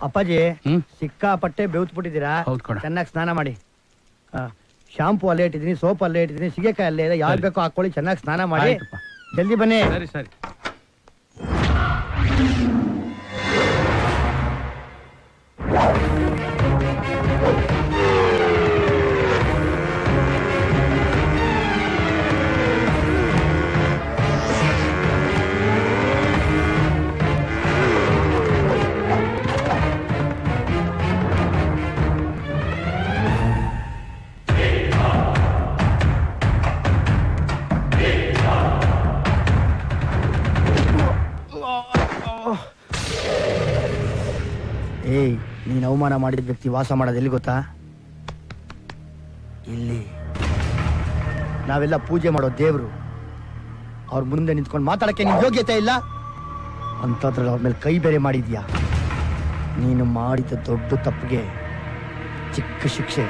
ಅಪ್ಪಾಜಿ ಸಿಕ್ಕಾಪಟ್ಟೆ ಬೆವ್ತ್ಬಿಟ್ಟಿದ್ದೀರಾ, ಚೆನ್ನಾಗಿ ಸ್ನಾನ ಮಾಡಿ. ಶಾಂಪು ಅಲ್ಲೇ ಇಟ್ಟಿದ್ದೀನಿ, ಸೋಪ್ ಅಲ್ಲೇ ಇಟ್ಟಿದ್ದೀನಿ, ಸಿಗೆಕಾಯಿ ಅಲ್ಲೇ ಇದೆ, ಯಾವ್ದು ಬೇಕೋ ಹಾಕೊಳ್ಳಿ, ಚೆನ್ನಾಗಿ ಸ್ನಾನ ಮಾಡಿ, ಜಲ್ದಿ ಬನ್ನಿ. ಸರಿ ಸರಿ. ಏಯ್, ನೀನ್ ಅವಮಾನ ಮಾಡಿದ ವ್ಯಕ್ತಿ ವಾಸ ಮಾಡೋದು ಎಲ್ಲಿ ಗೊತ್ತಾ? ಇಲ್ಲಿ. ನಾವೆಲ್ಲ ಪೂಜೆ ಮಾಡೋ ದೇವ್ರು. ಅವ್ರ ಮುಂದೆ ನಿಂತ್ಕೊಂಡು ಮಾತಾಡಕ್ಕೆ ನಿನ್ ಯೋಗ್ಯತೆ ಇಲ್ಲ ಅಂತದ್ರಲ್ಲಿ ಅವ್ರ ಮೇಲೆ ಕೈ ಬೇರೆ ಮಾಡಿದ್ಯಾ. ನೀನು ಮಾಡಿದ ದೊಡ್ಡ ತಪ್ಪಿಗೆ ಚಿಕ್ಕ ಶಿಕ್ಷೆ.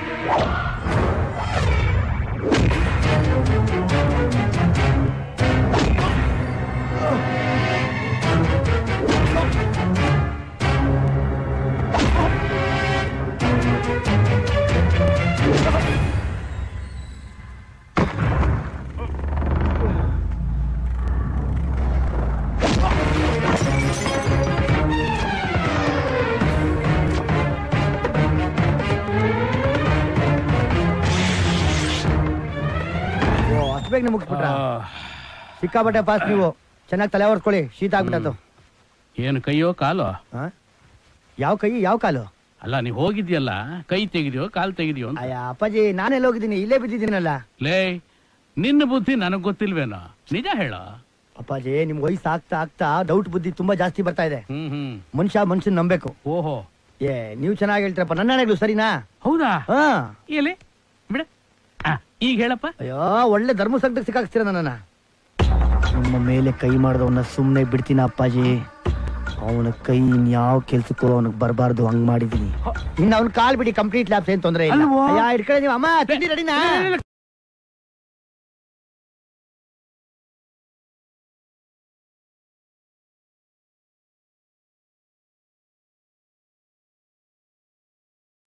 ಮುಗಿಸ್ಬಿಟ್ರ? ಸಿಕ್ಕಾಬಟ್ಟೆ ಪಾಸ್ ನೀವು. ಚೆನ್ನಾಗಿ ತಲೆ ಹೊರ್ಸ್ಕೊಳ್ಳಿ, ಶೀತ ಆಗ್ಬಿಟ್ಟು. ಏನು ಕೈಯೋ ಕಾಲು? ಯಾವ ಕೈ ಯಾವ ಕಾಲು? ಅಲ್ಲ, ನೀವು ಹೋಗಿದ್ಯಲ್ಲ, ಕೈ ತೆಗಿದ್ಯೋ ಕಾಲು ತೆಗಿದ್ಯೋ? ಅಯ್ಯ ಅಪ್ಪಾಜಿ, ನಾನೆಲ್ಲ ಹೋಗಿದ್ದೀನಿ, ಇಲ್ಲೇ ಬಿದ್ದಿದ್ದೀನಲ್ಲ. ಲೇ, ನಿನ್ನ ಬುದ್ಧಿ ನನಗ್ ಗೊತ್ತಿಲ್ವೇನೋ, ನಿಜ ಹೇಳ. ಅಪ್ಪಾಜಿ, ನಿಮ್ ವಯಸ್ಸು ಆಗ್ತಾ ಆಗ್ತಾ ಡೌಟ್ ಬುದ್ಧಿ ತುಂಬಾ ಜಾಸ್ತಿ ಬರ್ತಾ ಇದೆ. ಮನುಷ್ಯನ್ ನಂಬೇಕು. ಓಹೋ, ನೀವು ಚೆನ್ನಾಗಿ ಹೇಳ್ತೀರಪ್ಪ, ನನ್ನ ಹಣೆಗಳು ಸರಿನಾ? ಹೌದಾ? ಎಲ್ಲಿ ಬಿಡ, ಈಗ ಹೇಳಪ್ಪ. ಅಯ್ಯೋ, ಒಳ್ಳೆ ಧರ್ಮಸಂಕಟಕ್ಕೆ ಸಿಕ್ಕಾಕ್ಸ್ತೀರ ನನ್ನ. ನಿಮ್ಮ ಮೇಲೆ ಕೈ ಮಾಡಿದವನ್ನ ಸುಮ್ನೆ ಬಿಡ್ತೀನ ಅಪ್ಪಾಜಿ. ಅವನ ಕೈ ಇನ್ಯಾವ ಕೆಲ್ಸಕ್ಕೂ ಅವನಿಗೆ ಬರಬಾರ್ದು, ಹಂಗ್ ಮಾಡಿದೀನಿ. ಇನ್ನು ಅವ್ನ ಕಾಲ್ ಬಿಡಿ, ಕಂಪ್ಲೀಟ್ ಲ್ಯಾಬ್ಸ್, ಏನ್ ತೊಂದ್ರೆ ಇಲ್ಲ. ಇಟ್ಕೊಳ್ಳಿ ನೀವು. ಅಮ್ಮ ತಿಂಡಿ ರೆಡಿನಾ?